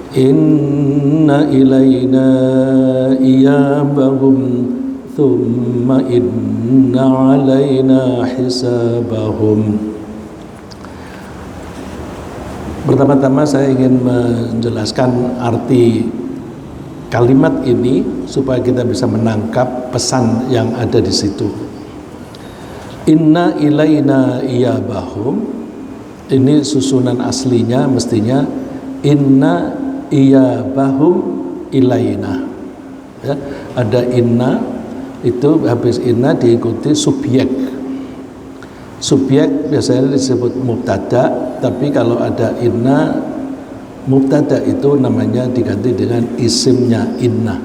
Inna ilayna iyabahum thumma inna alayna hisabahum. Pertama-tama saya ingin menjelaskan arti kalimat ini supaya kita bisa menangkap pesan yang ada di situ. Inna ilayna iyabahum, ini susunan aslinya mestinya inna iyabahum ilayna, ya, ada inna, itu habis inna diikuti subjek. Subjek biasanya disebut mubtada, tapi kalau ada inna, mubtada itu namanya diganti dengan isimnya inna.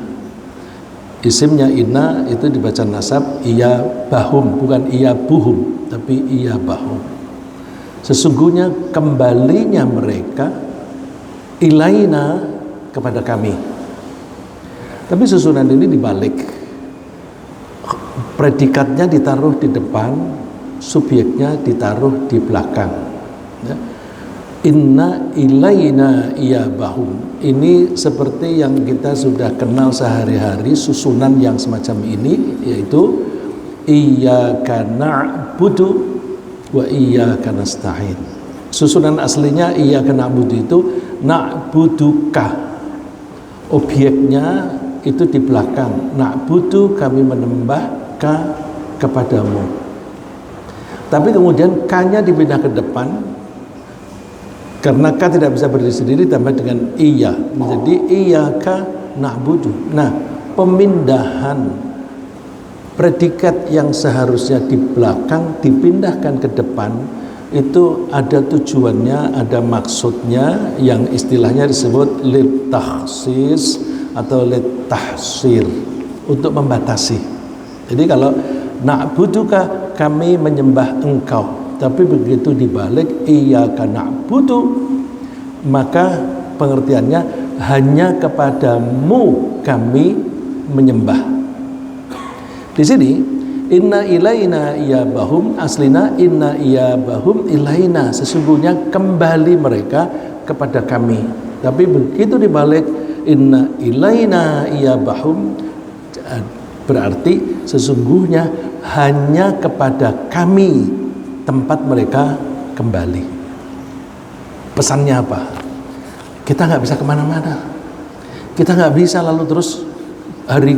Isimnya inna itu dibaca nasab iyabahum, bukan iyabuhum, tapi iyabahum. Sesungguhnya kembalinya mereka ilaina, kepada kami. Tapi susunan ini dibalik, predikatnya ditaruh di depan, subjeknya ditaruh di belakang, ya. Inna ilaina iyabahum, ini seperti yang kita sudah kenal sehari-hari, susunan yang semacam ini, yaitu iyyaka na'budu wa iyyaka nasta'in. Susunan aslinya iyyaka na'budu itu na'buduka, objeknya itu di belakang, na'budu kami menyembah ka kepadamu, tapi kemudian ka-nya dipindah ke depan karena ka tidak bisa berdiri sendiri, tambah dengan iya menjadi iyyaka na'budu. Nah, pemindahan predikat yang seharusnya di belakang dipindahkan ke depan itu ada tujuannya, ada maksudnya, yang istilahnya disebut litakhsis atau litahsir, untuk membatasi. Jadi kalau na'buduka, kami menyembah engkau, tapi begitu dibalik iyyaka na'budu, maka pengertiannya hanya kepadamu kami menyembah. Di sini inna ilaina iyabahum, aslina inna iyabahum ilaina, sesungguhnya kembali mereka kepada kami. Tapi begitu dibalik inna ilaina iyabahum, berarti sesungguhnya hanya kepada kami tempat mereka kembali. Pesannya apa? Kita nggak bisa kemana-mana, kita nggak bisa lalu terus hari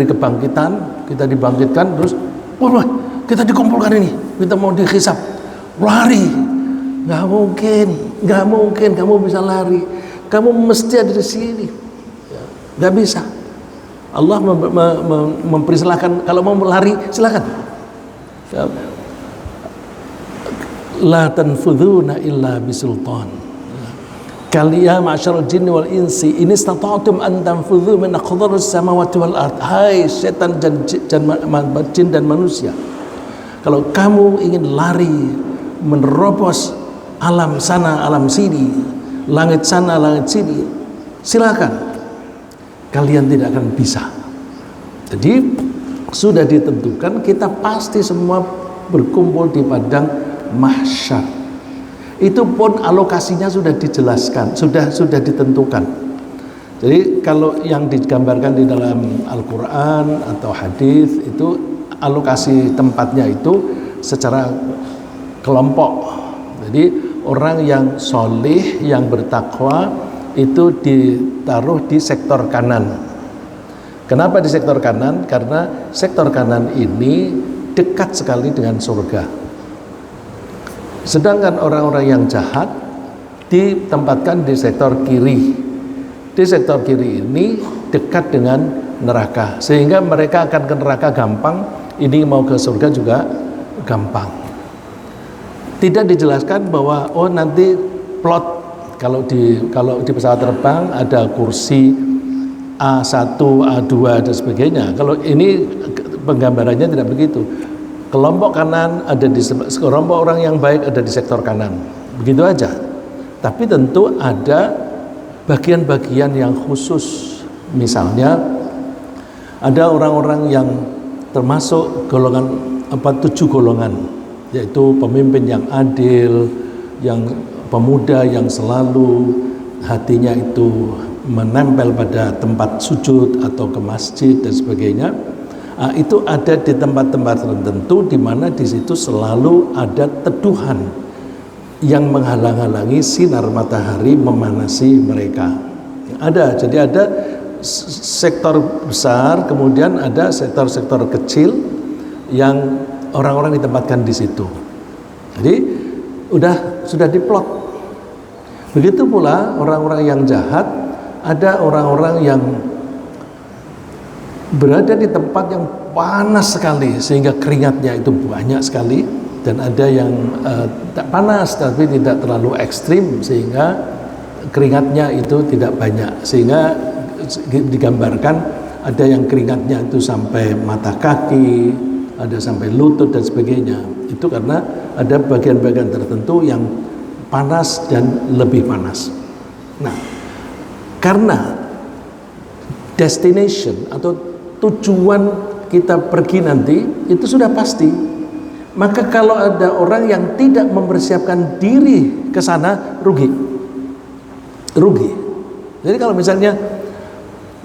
kebangkitan kita dibangkitkan terus wah kita dikumpulkan ini, kita mau dihisab, lari, nggak mungkin kamu bisa lari, kamu mesti ada di sini, nggak bisa. Allah mempersilahkan, kalau mau lari silakan, la tanfuduna illa bisultan. Kaliya ma'syarul jinni wal insi in istata'tum an tanfudhu min aqdharis samawati wal ard. Hai setan jin dan manusia, kalau kamu ingin lari menerobos alam sana alam sini, langit sana langit sini, silakan, kalian tidak akan bisa. Jadi sudah ditentukan, kita pasti semua berkumpul di padang mahsyar. Itu pun alokasinya sudah dijelaskan, sudah ditentukan. Jadi kalau yang digambarkan di dalam Al-Quran atau hadis itu alokasi tempatnya itu secara kelompok. Jadi orang yang solih, yang bertakwa itu ditaruh di sektor kanan. Kenapa di sektor kanan? Karena sektor kanan ini dekat sekali dengan surga. Sedangkan orang-orang yang jahat ditempatkan di sektor kiri. Di sektor kiri ini dekat dengan neraka, sehingga mereka akan ke neraka gampang, ini mau ke surga juga gampang. Tidak dijelaskan bahwa oh nanti plot, kalau di pesawat terbang ada kursi A1, A2 dan sebagainya. Kalau ini penggambarannya tidak begitu. Kelompok kanan ada di kelompok orang yang baik ada di sektor kanan, begitu aja. Tapi tentu ada bagian-bagian yang khusus. Misalnya ada orang-orang yang termasuk golongan 7 golongan, yaitu pemimpin yang adil, yang pemuda yang selalu hatinya itu menempel pada tempat sujud atau ke masjid dan sebagainya, itu ada di tempat-tempat tertentu di mana di situ selalu ada teduhan yang menghalang-halangi sinar matahari memanasi mereka. Jadi ada sektor besar, kemudian ada sektor-sektor kecil yang orang-orang ditempatkan di situ. Jadi sudah diplot. Begitu pula orang-orang yang jahat, ada orang-orang yang berada di tempat yang panas sekali sehingga keringatnya itu banyak sekali, dan ada yang tak panas tapi tidak terlalu ekstrim sehingga keringatnya itu tidak banyak, sehingga digambarkan ada yang keringatnya itu sampai mata kaki, ada sampai lutut dan sebagainya. Itu karena ada bagian-bagian tertentu yang panas dan lebih panas. Nah, karena destination atau tujuan kita pergi nanti itu sudah pasti, maka kalau ada orang yang tidak mempersiapkan diri ke sana, rugi. Jadi kalau misalnya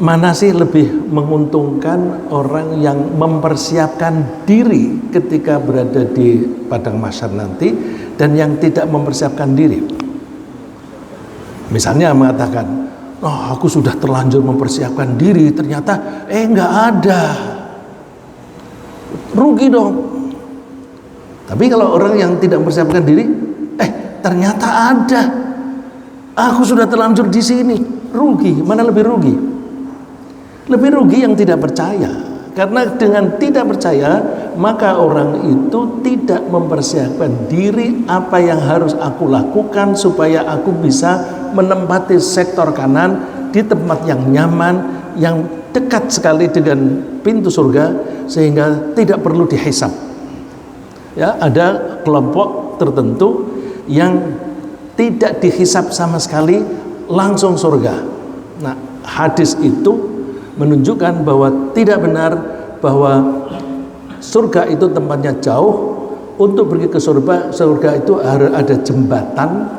mana sih lebih menguntungkan orang yang mempersiapkan diri ketika berada di padang mahsyar nanti dan yang tidak mempersiapkan diri? Misalnya mengatakan, oh aku sudah terlanjur mempersiapkan diri, ternyata nggak ada, rugi dong. Tapi kalau orang yang tidak mempersiapkan diri, ternyata ada, aku sudah terlanjur di sini, rugi. Mana lebih rugi? Lebih rugi yang tidak percaya. Karena dengan tidak percaya, maka orang itu tidak mempersiapkan diri apa yang harus aku lakukan supaya aku bisa menempati sektor kanan di tempat yang nyaman, yang dekat sekali dengan pintu surga, sehingga tidak perlu dihisab. Ya, ada kelompok tertentu yang tidak dihisab sama sekali, langsung surga. Nah, hadis itu menunjukkan bahwa tidak benar bahwa surga itu tempatnya jauh. Untuk pergi ke surga itu harus ada jembatan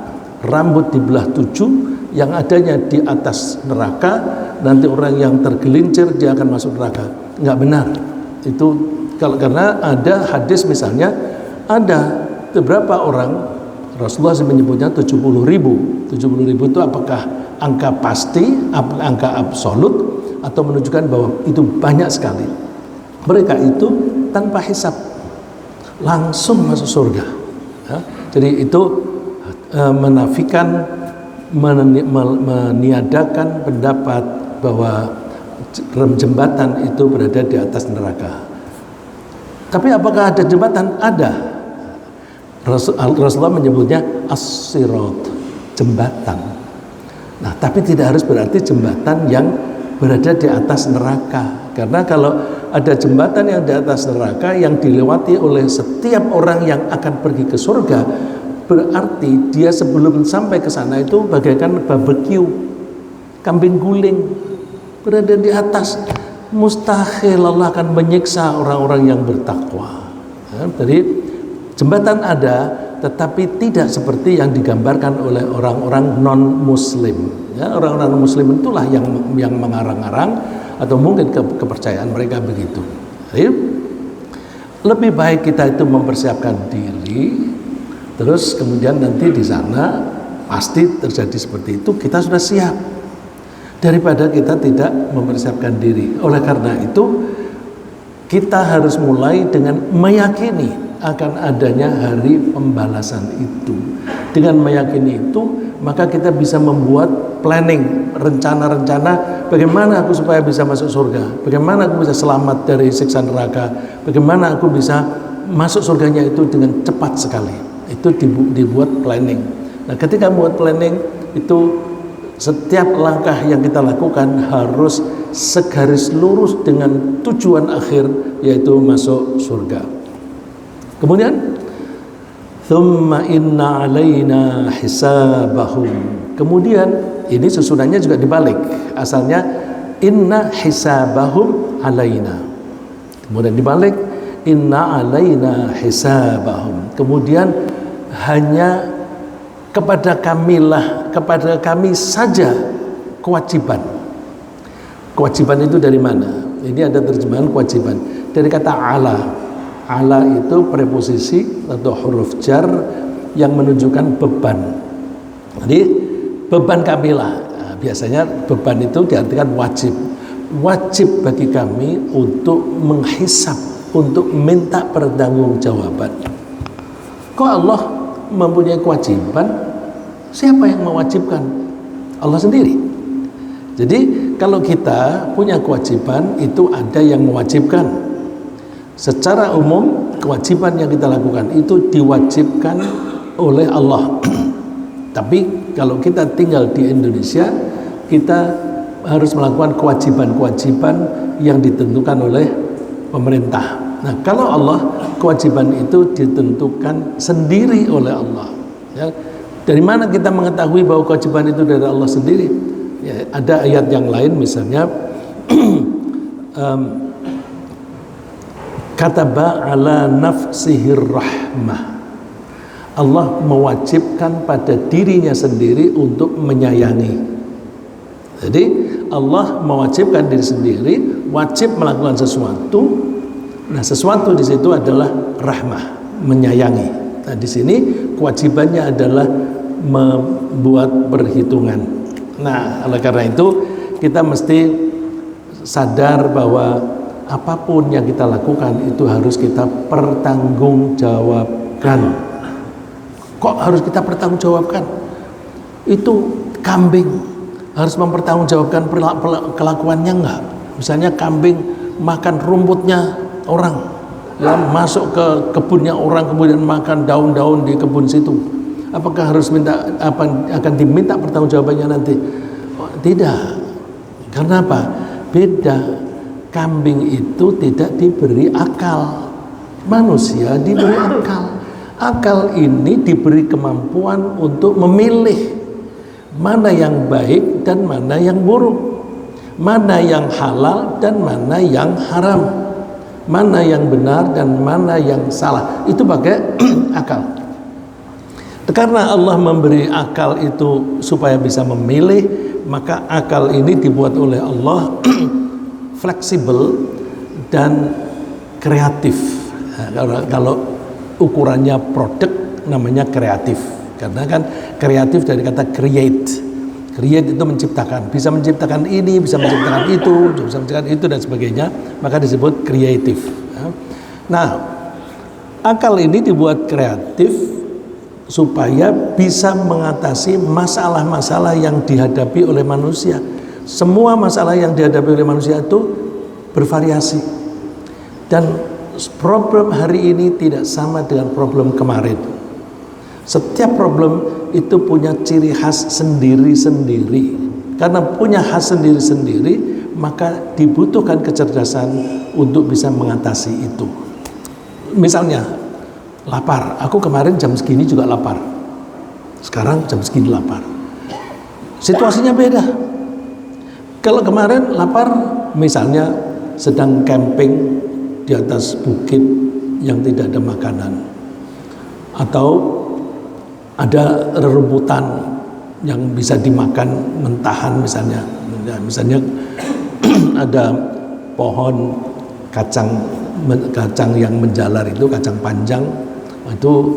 rambut dibelah 7 yang adanya di atas neraka. Nanti orang yang tergelincir dia akan masuk neraka. Nggak benar itu. Karena ada hadis, misalnya ada beberapa orang, Rasulullah menyebutnya 70.000. 70.000 itu apakah angka pasti, angka absolut, atau menunjukkan bahwa itu banyak sekali. Mereka itu tanpa hisab langsung masuk surga. Ya, jadi itu menafikan, meniadakan pendapat bahwa jembatan itu berada di atas neraka. Tapi apakah ada jembatan? Ada. Rasulullah menyebutnya as-sirat, jembatan. Nah, tapi tidak harus berarti jembatan yang berada di atas neraka. Karena kalau ada jembatan yang di atas neraka yang dilewati oleh setiap orang yang akan pergi ke surga, berarti dia sebelum sampai ke sana itu bagaikan barbecue, kambing guling, berada di atas. Mustahil Allah akan menyiksa orang-orang yang bertakwa. Ya, jadi jembatan ada, tetapi tidak seperti yang digambarkan oleh orang-orang non-muslim. Ya, orang-orang muslim itulah yang mengarang-arang, atau mungkin kepercayaan mereka begitu. Jadi, lebih baik kita itu mempersiapkan diri, terus kemudian nanti di sana pasti terjadi seperti itu, kita sudah siap, daripada kita tidak mempersiapkan diri. Oleh karena itu, kita harus mulai dengan meyakini akan adanya hari pembalasan itu. Dengan meyakini itu, maka kita bisa membuat planning, rencana-rencana bagaimana aku supaya bisa masuk surga, bagaimana aku bisa selamat dari siksa neraka, bagaimana aku bisa masuk surganya itu dengan cepat sekali. Itu dibuat planning. Nah, ketika membuat planning itu, setiap langkah yang kita lakukan harus segaris lurus dengan tujuan akhir, yaitu masuk surga. Kemudian, thumma inna alaina hisabahum. Kemudian ini susunannya juga dibalik. Asalnya inna hisabahum alaina. Kemudian dibalik inna alaina hisabahum. Kemudian hanya kepada kami saja kewajiban. Kewajiban itu dari mana? Ini ada terjemahan kewajiban dari kata ala. Ala itu preposisi atau huruf jar yang menunjukkan beban. Jadi beban kamilah. Nah, biasanya beban itu diartikan wajib. Wajib bagi kami untuk menghisap, untuk minta pertanggungjawaban. Kok Allah mempunyai kewajiban? Siapa yang mewajibkan? Allah sendiri. Jadi kalau kita punya kewajiban, itu ada yang mewajibkan. Secara umum kewajiban yang kita lakukan itu diwajibkan oleh Allah. Tapi kalau kita tinggal di Indonesia, kita harus melakukan kewajiban-kewajiban yang ditentukan oleh pemerintah. Nah, kalau Allah, kewajiban itu ditentukan sendiri oleh Allah. Ya, dari mana kita mengetahui bahwa kewajiban itu dari Allah sendiri? Ya, ada ayat yang lain, misalnya kataba ala nafsihir rahmah. Allah mewajibkan pada dirinya sendiri untuk menyayangi. Jadi Allah mewajibkan diri sendiri wajib melakukan sesuatu. Nah, sesuatu di situ adalah rahmah, menyayangi. Nah, di sini kewajibannya adalah membuat perhitungan. Nah, oleh karena itu kita mesti sadar bahwa apapun yang kita lakukan itu harus kita pertanggungjawabkan. Kok harus kita pertanggungjawabkan? Itu kambing harus mempertanggungjawabkan kelakuannya enggak? Misalnya kambing makan rumputnya orang, ya, masuk ke kebunnya orang kemudian makan daun-daun di kebun situ. Apakah harus akan diminta pertanggungjawabannya nanti? Oh, tidak. Karena apa? Beda. Kambing itu tidak diberi akal. Manusia diberi akal. Akal ini diberi kemampuan untuk memilih mana yang baik dan mana yang buruk, mana yang halal dan mana yang haram, mana yang benar dan mana yang salah. Itu pakai akal. Karena Allah memberi akal itu supaya bisa memilih, maka akal ini dibuat oleh Allah fleksibel dan kreatif. Nah, kalau ukurannya produk namanya kreatif, karena kan kreatif dari kata create. Create itu menciptakan, bisa menciptakan ini, bisa menciptakan itu, bisa menciptakan itu dan sebagainya, maka disebut kreatif. Nah, akal ini dibuat kreatif supaya bisa mengatasi masalah-masalah yang dihadapi oleh manusia. Semua masalah yang dihadapi oleh manusia itu bervariasi, dan problem hari ini tidak sama dengan problem kemarin. Setiap problem itu punya ciri khas sendiri-sendiri. Karena punya khas sendiri-sendiri, maka dibutuhkan kecerdasan untuk bisa mengatasi itu. Misalnya lapar, aku kemarin jam segini juga lapar, sekarang jam segini lapar. Situasinya beda. Kalau kemarin lapar, misalnya sedang camping di atas bukit yang tidak ada makanan, atau ada rerumputan yang bisa dimakan mentahan, misalnya ada pohon kacang yang menjalar, itu kacang panjang. Itu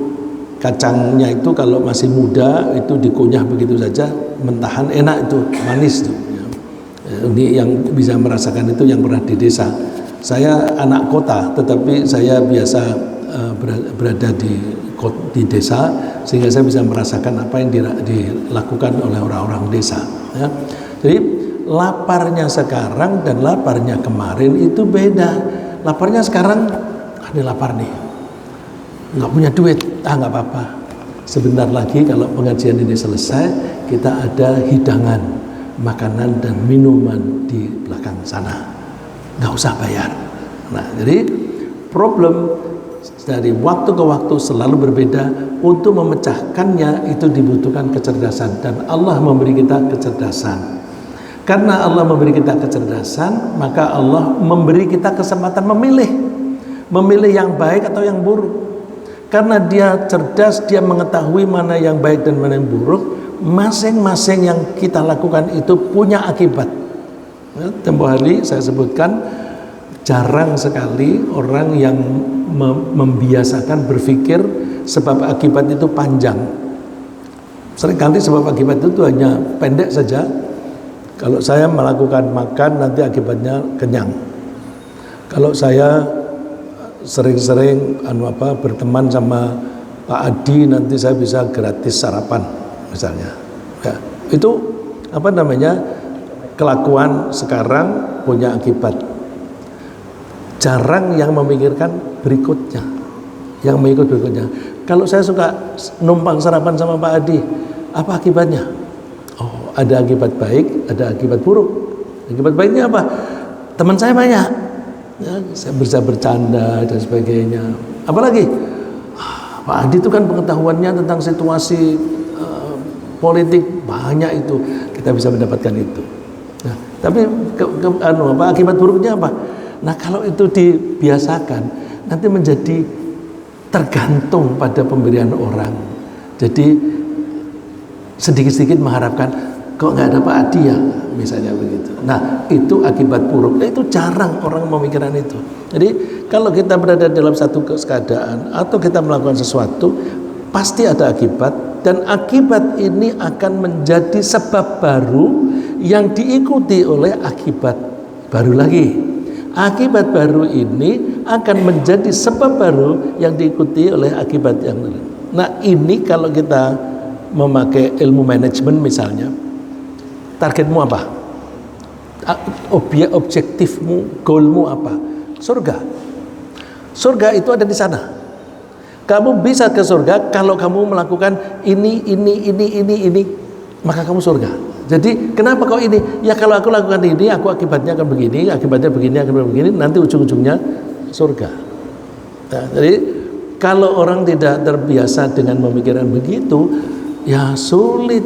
kacangnya itu kalau masih muda itu dikunyah begitu saja, mentahan enak, itu manis tuh. Ini yang bisa merasakan itu yang pernah di desa. Saya anak kota, tetapi saya biasa berada di desa, sehingga saya bisa merasakan apa yang dilakukan oleh orang-orang desa. Ya. Jadi laparnya sekarang dan laparnya kemarin itu beda. Laparnya sekarang, ini lapar nih, nggak punya duit, nggak apa-apa. Sebentar lagi kalau pengajian ini selesai, kita ada hidangan makanan dan minuman di belakang sana, nggak usah bayar. Nah, jadi problem dari waktu ke waktu selalu berbeda. Untuk memecahkannya itu dibutuhkan kecerdasan, dan Allah memberi kita kecerdasan. Karena Allah memberi kita kecerdasan, maka Allah memberi kita kesempatan memilih yang baik atau yang buruk. Karena dia cerdas, dia mengetahui mana yang baik dan mana yang buruk. Masing-masing yang kita lakukan itu punya akibat. Tempo hari saya sebutkan, jarang sekali orang yang membiasakan berpikir sebab akibat itu panjang. Seringkali sebab akibat itu hanya pendek saja. Kalau saya melakukan makan, nanti akibatnya kenyang. Kalau saya sering-sering berteman sama Pak Adi, nanti saya bisa gratis sarapan misalnya. Ya, itu kelakuan sekarang punya akibat. Jarang yang memikirkan berikutnya, yang mengikut berikutnya. Kalau saya suka numpang sarapan sama Pak Adi, apa akibatnya? Oh, ada akibat baik, ada akibat buruk. Akibat baiknya apa? Teman saya banyak. Ya, saya bisa bercanda dan sebagainya. Apalagi Pak Adi itu kan pengetahuannya tentang situasi politik banyak, itu kita bisa mendapatkan itu. Nah, tapi akibat buruknya apa? Nah, kalau itu dibiasakan, nanti menjadi tergantung pada pemberian orang. Jadi sedikit-sedikit mengharapkan, kok nggak ada Pak Adi ya, misalnya begitu. Nah, itu akibat buruk. Nah, itu jarang orang memikirkan itu. Jadi kalau kita berada dalam satu keadaan atau kita melakukan sesuatu, pasti ada akibat, dan akibat ini akan menjadi sebab baru yang diikuti oleh akibat baru lagi. Akibat baru ini akan menjadi sebab baru yang diikuti oleh akibat yang lain. Nah, ini kalau kita memakai ilmu manajemen misalnya, targetmu apa? Objektifmu, goalmu apa? Surga. Surga itu ada di sana. Kamu bisa ke surga kalau kamu melakukan ini, maka kamu surga. Jadi kenapa kau ini? Ya kalau aku lakukan ini, aku akibatnya akan begini, akibatnya begini, nanti ujung-ujungnya surga. Nah, jadi kalau orang tidak terbiasa dengan memikirkan begitu, ya sulit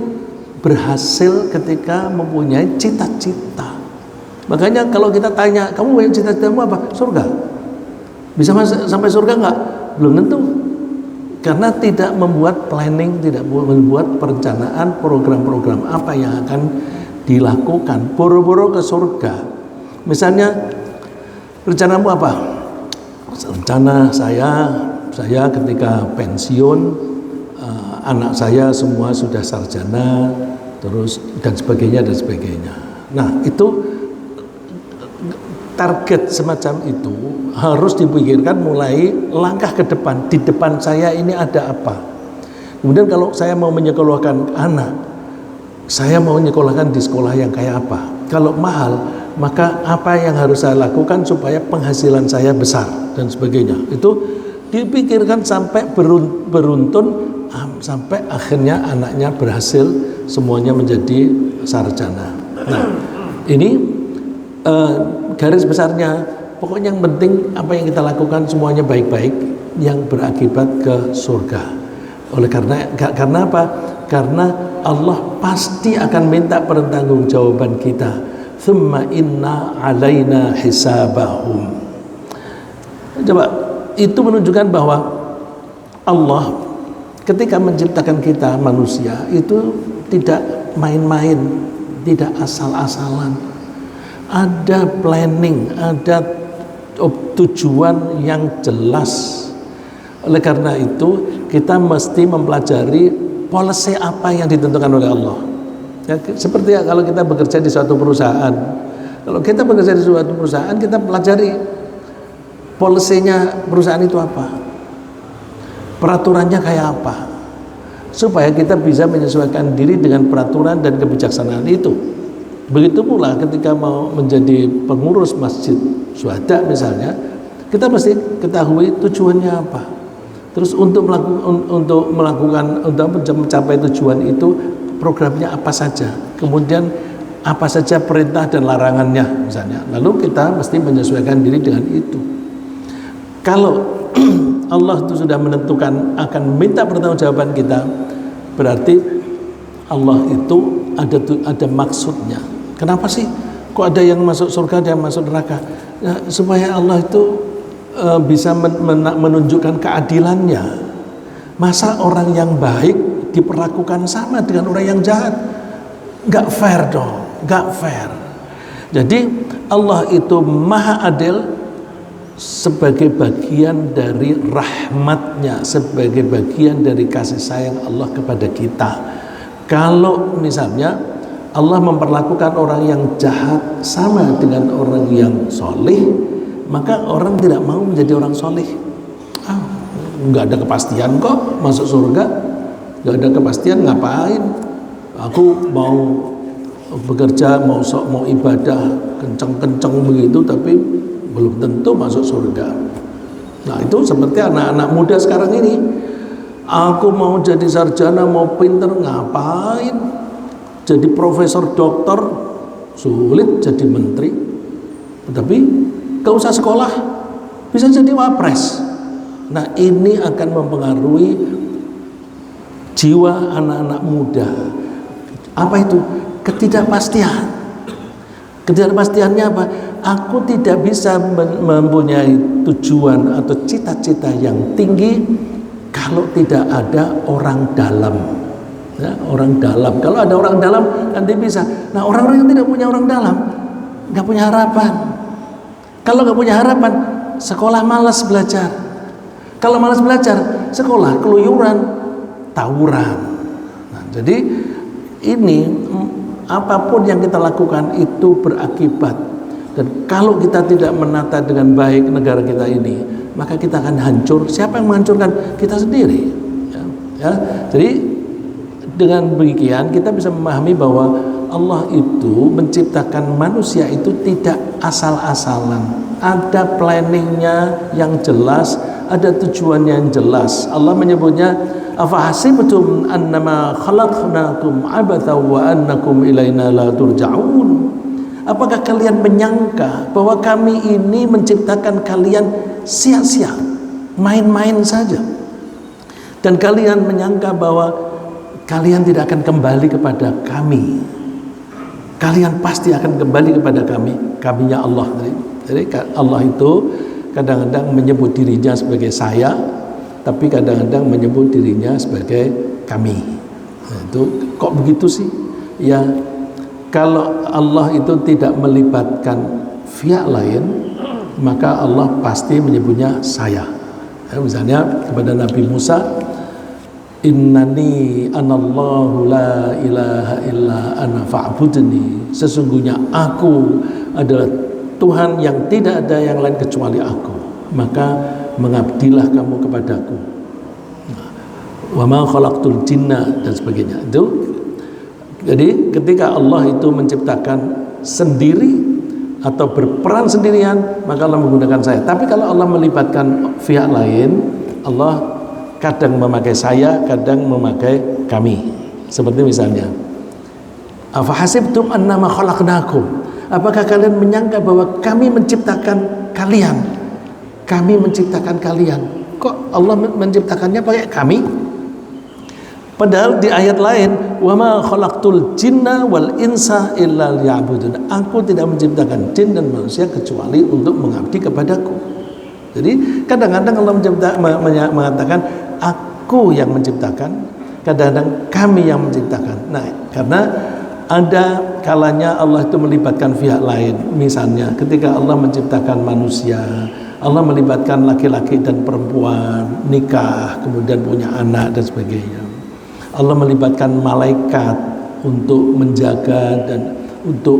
berhasil ketika mempunyai cita-cita. Makanya kalau kita tanya, kamu punya cita-citamu apa? Surga. Bisa sampai surga enggak? Belum tentu. Karena tidak membuat planning, tidak membuat perencanaan program-program apa yang akan dilakukan. Boro-boro ke surga. Misalnya, rencanamu apa? Rencana saya ketika pensiun, anak saya semua sudah sarjana, terus dan sebagainya. Nah, itu target semacam itu harus dipikirkan mulai langkah ke depan. Di depan saya ini ada apa? Kemudian kalau saya mau menyekolahkan anak, saya mau menyekolahkan di sekolah yang kayak apa? Kalau mahal, maka apa yang harus saya lakukan supaya penghasilan saya besar dan sebagainya. Itu dipikirkan sampai beruntun, sampai akhirnya anaknya berhasil semuanya menjadi sarjana. Nah, ini garis besarnya, pokoknya yang penting apa yang kita lakukan semuanya baik-baik, yang berakibat ke surga. Karena apa? Karena Allah pasti akan minta pertanggungjawaban kita. Tsumma inna alaina hisabahum. Coba, itu menunjukkan bahwa Allah ketika menciptakan kita manusia itu tidak main-main, tidak asal-asalan. Ada planning, ada tujuan yang jelas. Oleh karena itu kita mesti mempelajari policy apa yang ditentukan oleh Allah. Ya, seperti kalau kita bekerja di suatu perusahaan. Kalau kita bekerja di suatu perusahaan, kita pelajari policy-nya perusahaan itu apa, peraturannya kayak apa, supaya kita bisa menyesuaikan diri dengan peraturan dan kebijaksanaan itu. Begitu pula ketika mau menjadi pengurus masjid syuhada misalnya, kita mesti ketahui tujuannya apa. Terus untuk mencapai tujuan itu, programnya apa saja, kemudian apa saja perintah dan larangannya misalnya. Lalu kita mesti menyesuaikan diri dengan itu. Kalau Allah itu sudah menentukan akan minta pertanggungjawaban kita, berarti Allah itu ada maksudnya. Kenapa sih kok ada yang masuk surga, ada yang masuk neraka? Nah, supaya Allah itu bisa menunjukkan keadilannya. Masa orang yang baik diperlakukan sama dengan orang yang jahat? Nggak fair dong, nggak fair. Jadi Allah itu maha adil sebagai bagian dari rahmatnya, sebagai bagian dari kasih sayang Allah kepada kita. Kalau misalnya Allah memperlakukan orang yang jahat sama dengan orang yang soleh, maka orang tidak mau menjadi orang soleh. Nggak ada kepastian kok masuk surga, nggak ada kepastian, ngapain aku mau bekerja, mau ibadah kenceng-kenceng begitu tapi belum tentu masuk surga. Nah itu seperti anak-anak muda sekarang ini, aku mau jadi sarjana, mau pinter, ngapain jadi profesor, dokter, sulit jadi menteri, tapi gak usah sekolah bisa jadi wapres. Nah ini akan mempengaruhi jiwa anak-anak muda. Apa itu? Ketidakpastian. Ketidakpastiannya apa? Aku tidak bisa mempunyai tujuan atau cita-cita yang tinggi kalau tidak ada orang dalam. Ya, orang dalam. Kalau ada orang dalam nanti bisa. Nah orang-orang yang tidak punya orang dalam nggak punya harapan. Kalau nggak punya harapan, sekolah malas belajar. Kalau malas belajar, sekolah keluyuran, tawuran. Nah, jadi ini apapun yang kita lakukan itu berakibat. Dan kalau kita tidak menata dengan baik negara kita ini, maka kita akan hancur. Siapa yang menghancurkan? Kita sendiri. Ya. Jadi dengan demikian kita bisa memahami bahwa Allah itu menciptakan manusia itu tidak asal-asalan. Ada planningnya yang jelas, ada tujuannya yang jelas. Allah menyebutnya afahasibtum annama khalaqnakum abatha wa annakum ilaina la turja'un. Apakah kalian menyangka bahwa kami ini menciptakan kalian sia-sia, main-main saja, dan kalian menyangka bahwa kalian tidak akan kembali kepada kami? Kalian pasti akan kembali kepada kami, kaminya Allah. Jadi Allah itu kadang-kadang menyebut dirinya sebagai saya, tapi kadang-kadang menyebut dirinya sebagai kami. Nah, itu kok begitu sih? Ya, kalau Allah itu tidak melibatkan pihak lain, maka Allah pasti menyebutnya saya. Ya, misalnya kepada Nabi Musa, innani anallahu la ilaha illa ana fa'budni. Sesungguhnya aku adalah Tuhan yang tidak ada yang lain kecuali aku, maka mengabdilah kamu kepadaku. Wa ma khalaqtul jinna dan sebagainya. Itu jadi ketika Allah itu menciptakan sendiri atau berperan sendirian, maka Allah menggunakan saya. Tapi kalau Allah melibatkan pihak lain, Allah kadang memakai saya, kadang memakai kami. Seperti misalnya, afahasibtum annama khalaqnakum. Apakah kalian menyangka bahwa kami menciptakan kalian? Kami menciptakan kalian. Kok Allah menciptakannya pakai kami? Padahal di ayat lain, wa ma khalaqtul jinna wal insa illa liya'budun. Aku tidak menciptakan jin dan manusia kecuali untuk mengabdi kepadaku. Jadi kadang-kadang Allah mengatakan aku yang menciptakan, kadang-kadang kami yang menciptakan. Nah, karena ada kalanya Allah itu melibatkan pihak lain. Misalnya ketika Allah menciptakan manusia, Allah melibatkan laki-laki dan perempuan, nikah, kemudian punya anak dan sebagainya. Allah melibatkan malaikat untuk menjaga dan untuk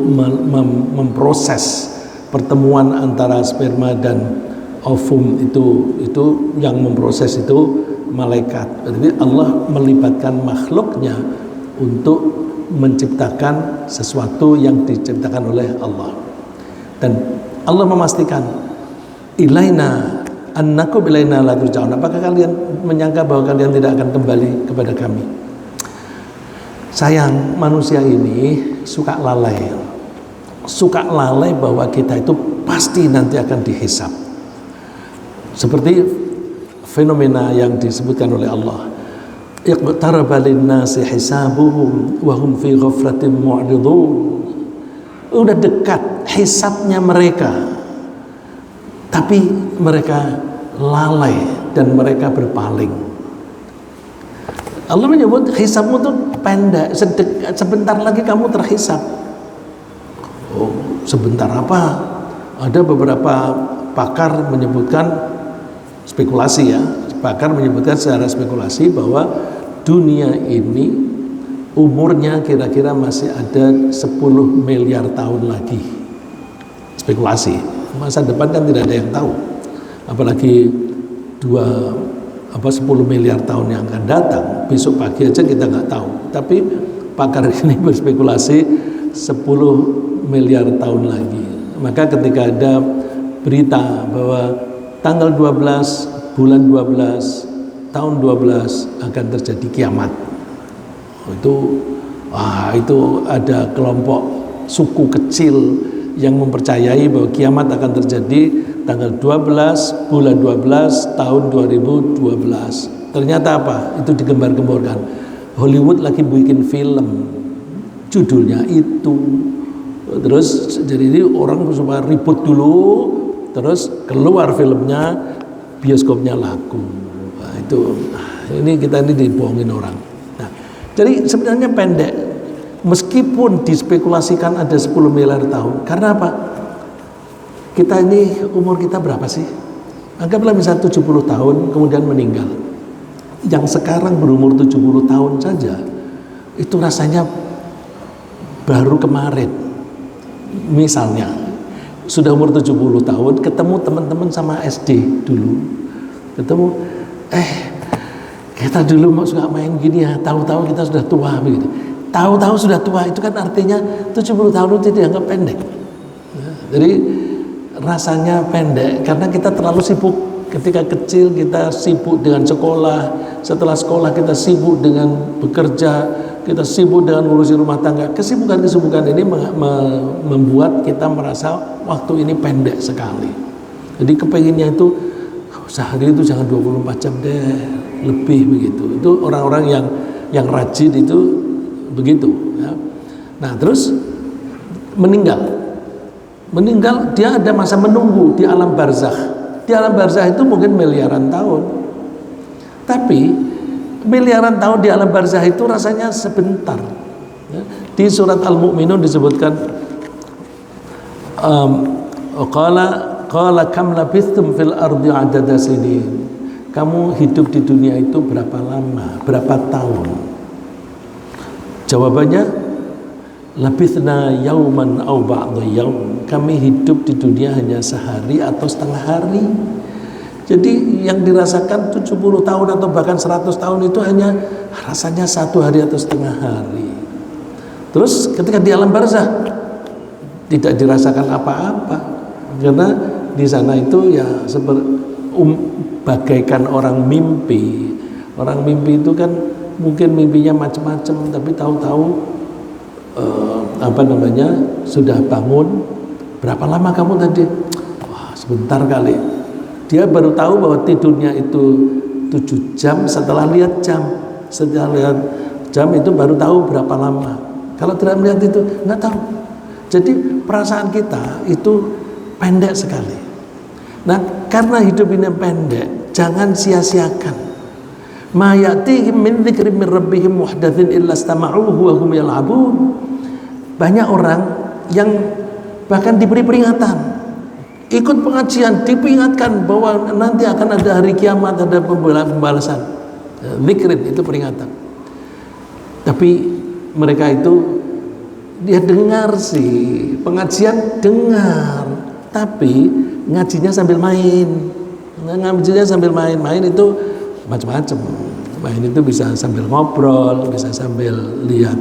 memproses pertemuan antara sperma dan ovum. Itu yang memproses itu malaikat. Jadi Allah melibatkan makhluknya untuk menciptakan sesuatu yang diciptakan oleh Allah. Dan Allah memastikan ilaina annakum ilaina la turja'un. Apakah kalian menyangka bahwa kalian tidak akan kembali kepada kami? Sayang, manusia ini suka lalai. Suka lalai bahwa kita itu pasti nanti akan dihisab. Seperti fenomena yang disebutkan oleh Allah, iqtaraba linnasi hisabuhum wa hum fi ghaflatin mu'ridun. Udah dekat hisabnya mereka, tapi mereka lalai dan mereka berpaling. Allah menyebut hisabmu tuh pendek, sebentar lagi kamu terhisab. Oh, sebentar apa? Ada beberapa pakar menyebutkan spekulasi ya. Pakar menyebutkan secara spekulasi bahwa dunia ini umurnya kira-kira masih ada 10 miliar tahun lagi. Spekulasi. Masa depan kan tidak ada yang tahu. Apalagi 10 miliar tahun yang akan datang, besok pagi aja kita nggak tahu. Tapi pakar ini berspekulasi 10 miliar tahun lagi. Maka ketika ada berita bahwa tanggal 12 bulan 12 tahun 12 akan terjadi kiamat, itu ada kelompok suku kecil yang mempercayai bahwa kiamat akan terjadi tanggal 12 bulan 12 tahun 2012. Ternyata apa? Itu digembar-gemborkan. Hollywood lagi bikin film, judulnya itu. Terus jadi ini orang supaya ribut dulu, terus keluar filmnya, bioskopnya laku. Nah, ini kita dibohongin orang. Nah, jadi sebenarnya pendek, meskipun dispekulasikan ada 10 miliar tahun. Karena apa? Kita ini umur kita berapa sih? Anggaplah misalnya 70 tahun kemudian meninggal. Yang sekarang berumur 70 tahun saja itu rasanya baru kemarin. Misalnya sudah umur 70 tahun ketemu teman-teman sama SD dulu. Ketemu kita dulu suka main gini ya, tahu-tahu kita sudah tua begitu. Tahu-tahu sudah tua itu kan artinya 70 tahun itu dianggap pendek. Jadi rasanya pendek karena kita terlalu sibuk. Ketika kecil kita sibuk dengan sekolah, setelah sekolah kita sibuk dengan bekerja, kita sibuk dengan ngurusi rumah tangga. Kesibukan-kesibukan ini membuat kita merasa waktu ini pendek sekali. Jadi kepenginnya itu sehari itu jangan 24 jam deh, lebih begitu. Itu orang-orang yang rajin itu begitu ya. Nah terus meninggal dia ada masa menunggu di alam barzakh. Di alam barzakh itu mungkin miliaran tahun, tapi miliaran tahun di alam barzakh itu rasanya sebentar ya. Di surat Al-Mu'minun disebutkan qala kam labithtum fil ardi adada sinin. Kamu hidup di dunia itu berapa lama, berapa tahun? Jawabannya labithna yauman aw ba'dha yaum. Kami hidup di dunia hanya sehari atau setengah hari. Jadi yang dirasakan 70 tahun atau bahkan 100 tahun itu hanya rasanya satu hari atau setengah hari. Terus ketika di alam barzakh tidak dirasakan apa-apa karena di sana itu ya bagaikan orang mimpi. Orang mimpi itu kan mungkin mimpinya macam-macam, tapi tahu-tahu sudah bangun. Berapa lama kamu tadi? Wah, sebentar kali. Dia baru tahu bahwa tidurnya itu 7 jam setelah lihat jam. Setelah lihat jam itu baru tahu berapa lama. Kalau tidak melihat itu nggak tahu. Jadi perasaan kita itu pendek sekali. Nah, karena hidup ini pendek, jangan sia-siakan. Ma ya'tihim min dzikrin min rabbihim muhdatsin illa istama'uhu wa hum yal'abun. Banyak orang yang bahkan diberi peringatan, ikut pengajian, diperingatkan bahwa nanti akan ada hari kiamat, ada pembalasan. Dzikrin itu peringatan. Tapi mereka itu dia dengar sih, pengajian dengar, tapi ngajinya sambil main. Ngajinya sambil main itu macam-macam. Main itu bisa sambil ngobrol, bisa sambil lihat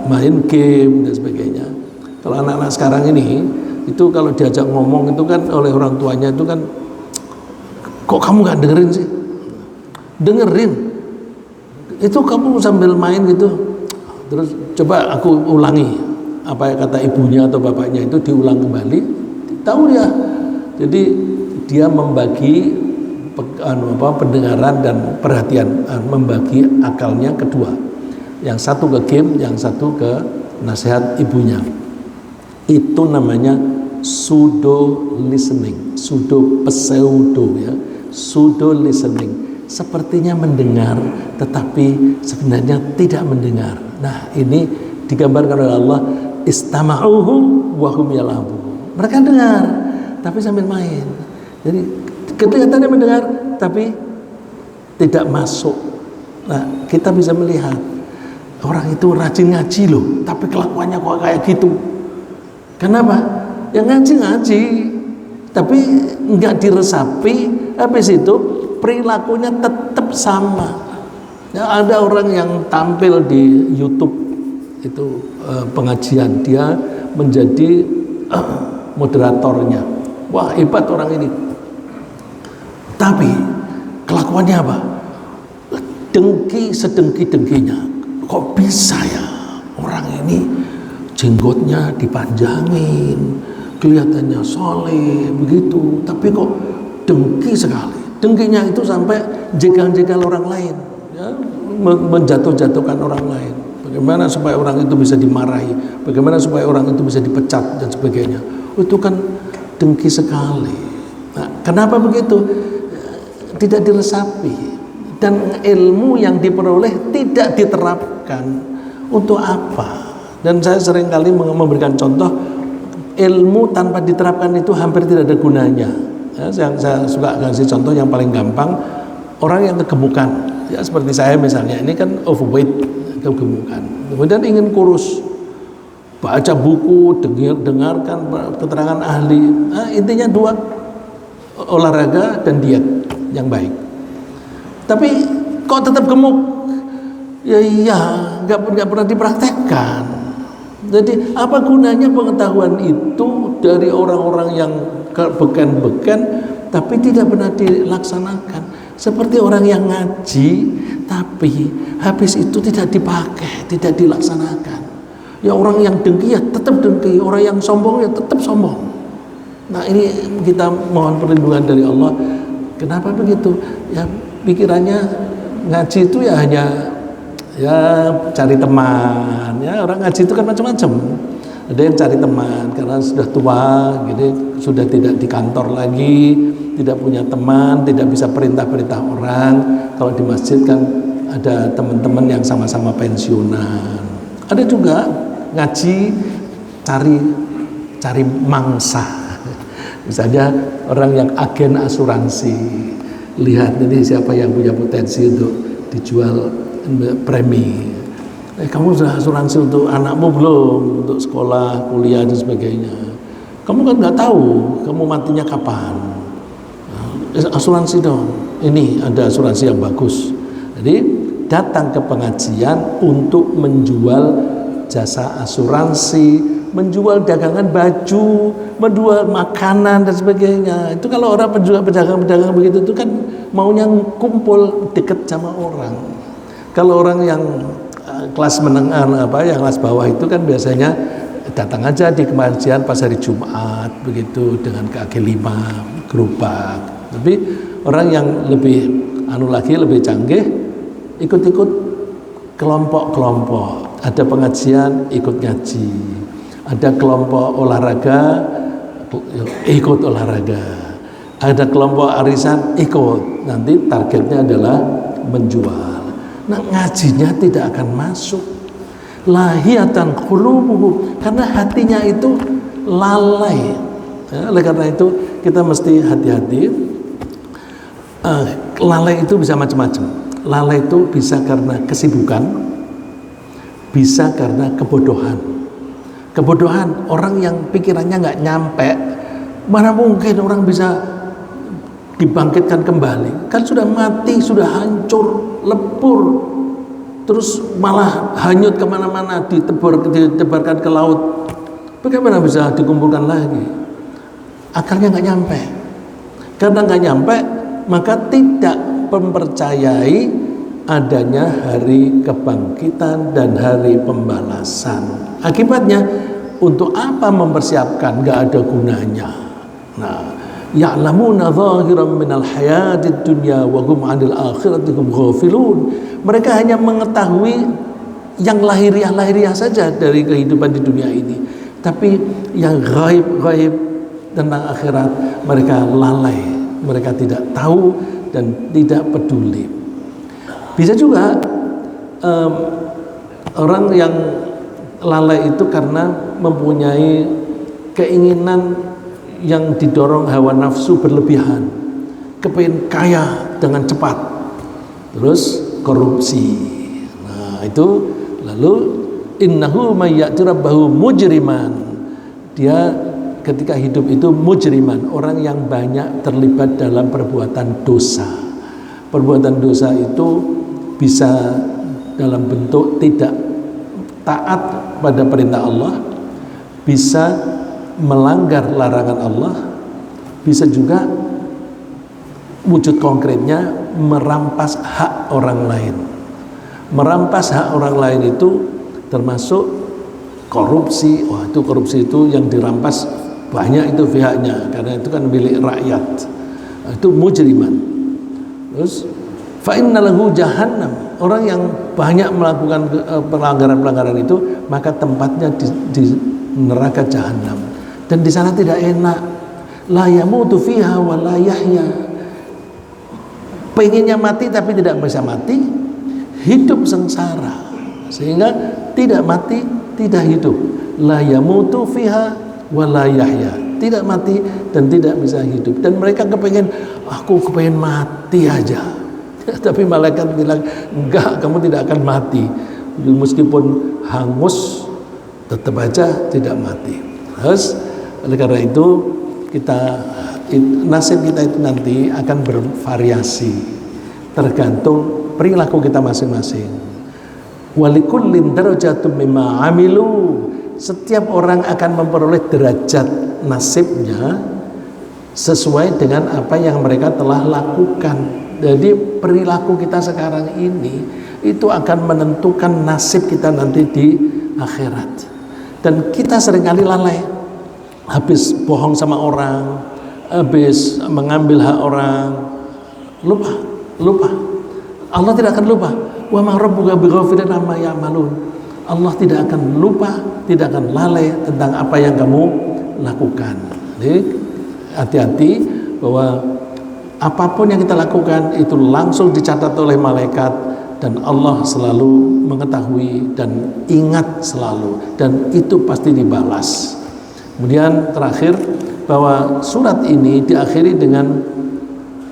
main game dan sebagainya. Kalau anak-anak sekarang ini itu kalau diajak ngomong itu kan oleh orang tuanya itu kan, kok kamu nggak dengerin sih? Dengerin. Itu kamu sambil main gitu. Terus coba aku ulangi apa yang kata ibunya atau bapaknya itu, diulang kembali. Tahu dia. Jadi dia membagi pendengaran dan perhatian, membagi akalnya kedua. Yang satu ke game, yang satu ke nasihat ibunya. Itu namanya pseudo listening, pseudo ya, pseudo listening. sepertinya mendengar tetapi sebenarnya tidak mendengar. Nah, ini digambarkan oleh Allah, istama'uhu wa hum yal'abun. Mereka dengar tapi sambil main. Jadi kelihatannya mendengar tapi tidak masuk. Nah, kita bisa melihat orang itu rajin ngaji loh, tapi kelakuannya kok kayak gitu. Kenapa? Yang ngaji, tapi nggak diresapi. Habis itu perilakunya tetap sama. Ya, ada orang yang tampil di YouTube itu pengajian, dia menjadi moderatornya. Wah, hebat orang ini. Tapi kelakuannya apa? Dengki sedengki-dengkinya. Kok bisa ya orang ini jenggotnya dipanjangin, kelihatannya soleh begitu, tapi kok dengki sekali. Dengkinya itu sampai jegal-jegal orang lain, ya, menjatuh-jatuhkan orang lain. Bagaimana supaya orang itu bisa dimarahi, bagaimana supaya orang itu bisa dipecat dan sebagainya. Itu kan dengki sekali. Nah, kenapa begitu? Tidak diresapi. Dan ilmu yang diperoleh tidak diterapkan. Untuk apa? Dan saya seringkali memberikan contoh, ilmu tanpa diterapkan itu hampir tidak ada gunanya. Ya, saya suka kasih contoh yang paling gampang, orang yang kegemukan, ya seperti saya misalnya, ini kan overweight, kegemukan, kemudian ingin kurus, baca buku, dengarkan keterangan ahli. Nah, intinya dua, olahraga dan diet yang baik. Tapi kok tetap gemuk? Ya iya, nggak pernah dipraktekkan. Jadi apa gunanya pengetahuan itu dari orang-orang yang beken-beken tapi tidak pernah dilaksanakan? Seperti orang yang ngaji tapi habis itu tidak dipakai, tidak dilaksanakan. Ya orang yang dengki ya tetap dengki, orang yang sombong ya tetap sombong. Nah, ini kita mohon perlindungan dari Allah. Kenapa begitu? Ya pikirannya ngaji itu ya hanya ya cari teman, ya orang ngaji itu kan macam-macam. Ada yang cari teman karena sudah tua, gitu, sudah tidak di kantor lagi, tidak punya teman, tidak bisa perintah-perintah orang. Kalau di masjid kan ada teman-teman yang sama-sama pensiunan. Ada juga ngaji cari mangsa. Misalnya orang yang agen asuransi, lihat ini siapa yang punya potensi untuk dijual premi. Kamu sudah asuransi untuk anakmu belum? Untuk sekolah, kuliah dan sebagainya. Kamu kan nggak tahu kamu matinya kapan. Asuransi dong. Ini ada asuransi yang bagus. Jadi datang ke pengajian untuk menjual jasa asuransi, menjual dagangan baju, menjual makanan dan sebagainya. Itu kalau orang pedagang begitu itu kan maunya kumpul deket sama orang. Kalau orang yang kelas menengah yang kelas bawah itu kan biasanya datang aja di pengajian pas hari Jumat begitu dengan kaki 5 gerobak. Tapi orang yang lebih lebih canggih ikut-ikut kelompok-kelompok. Ada pengajian ikut ngaji. Ada kelompok olahraga ikut olahraga. Ada kelompok arisan ikut. Nanti targetnya adalah menjual. Nah, ngajinya tidak akan masuk. Lahiyatan qulubuhum, karena hatinya itu lalai. Ya, oleh karena itu kita mesti hati-hati. Lalai itu bisa macam-macam. Lalai itu bisa karena kesibukan, bisa karena kebodohan. Kebodohan, orang yang pikirannya nggak nyampe, mana mungkin orang bisa dibangkitkan kembali? Kan sudah mati, sudah hancur, lebur, terus malah hanyut kemana-mana, ditebarkan ke laut. Bagaimana bisa dikumpulkan lagi? Akalnya nggak nyampe. Karena nggak nyampe, maka tidak mempercayai adanya hari kebangkitan dan hari pembalasan. Akibatnya, untuk apa mempersiapkan? Nggak ada gunanya. Nah, ya'lamuna zahiran minal hayatid dunya wa hum 'anil akhirati hum ghafilun. Mereka hanya mengetahui yang lahiriah saja dari kehidupan di dunia ini. Tapi yang gaib tentang akhirat mereka lalai. Mereka tidak tahu dan tidak peduli. Bisa juga orang yang lalai itu karena mempunyai keinginan yang didorong hawa nafsu berlebihan, kepingin kaya dengan cepat, terus korupsi. Nah itu lalu innahu may ya'ti rabbahu mujriman, dia ketika hidup itu mujriman, orang yang banyak terlibat dalam perbuatan dosa. Perbuatan dosa itu bisa dalam bentuk tidak taat pada perintah Allah, bisa melanggar larangan Allah, bisa juga wujud konkretnya merampas hak orang lain. Merampas hak orang lain itu termasuk korupsi. Wah, itu korupsi itu yang dirampas banyak itu pihaknya, karena itu kan milik rakyat. Itu mujriman. Terus fa innalahu jahannam, orang yang banyak melakukan pelanggaran-pelanggaran itu maka tempatnya di neraka jahanam, dan di sana tidak enak. La yamutu fiha wa la yahya, pengennya mati tapi tidak bisa mati, hidup sengsara sehingga tidak mati tidak hidup. La yamutu fiha wa la yahya, tidak mati dan tidak bisa hidup. Dan mereka kepengen, aku kepengen mati aja. Tapi malaikat bilang, enggak, kamu tidak akan mati. Meskipun hangus, tetap aja tidak mati. Terus, oleh karena itu, nasib kita itu nanti akan bervariasi, tergantung perilaku kita masing-masing. Walikullin darajatum mimma amilu, setiap orang akan memperoleh derajat nasibnya sesuai dengan apa yang mereka telah lakukan. Jadi perilaku kita sekarang ini itu akan menentukan nasib kita nanti di akhirat. Dan kita seringkali lalai, habis bohong sama orang, habis mengambil hak orang, lupa. Allah tidak akan lupa. Wa ma rabbuka bighafilin amma ya'malun. Allah tidak akan lupa, tidak akan lalai tentang apa yang kamu lakukan. Jadi hati-hati bahwa apapun yang kita lakukan itu langsung dicatat oleh malaikat, dan Allah selalu mengetahui dan ingat selalu, dan itu pasti dibalas. Kemudian terakhir bahwa surat ini diakhiri dengan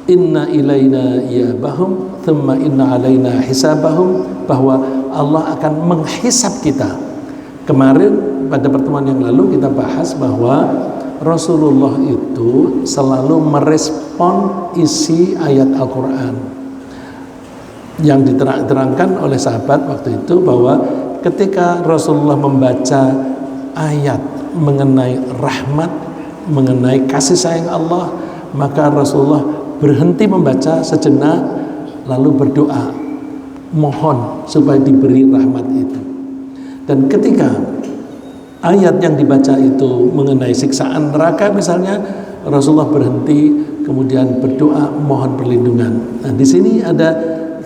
inna ilaina iyabahum thumma inna alaina hisabahum, bahwa Allah akan menghisab kita. Kemarin pada pertemuan yang lalu kita bahas bahwa Rasulullah itu selalu merespon isi ayat Al-Quran yang diterangkan oleh sahabat waktu itu, bahwa ketika Rasulullah membaca ayat mengenai rahmat, mengenai kasih sayang Allah, maka Rasulullah berhenti membaca sejenak lalu berdoa mohon supaya diberi rahmat itu. Dan ketika ayat yang dibaca itu mengenai siksaan neraka misalnya, Rasulullah berhenti kemudian berdoa mohon perlindungan. Nah di sini ada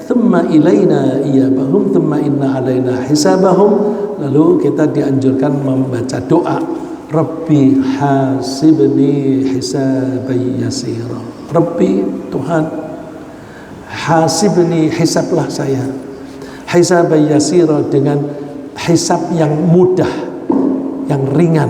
thumma ilaina iyabahum thumma inna alaina hisabahum, lalu kita dianjurkan membaca doa Rabbi hasibni hisaban yasira. Rabbi, Tuhan, hasibni, hisablah saya, hisaban yasira, dengan hisab yang mudah, yang ringan.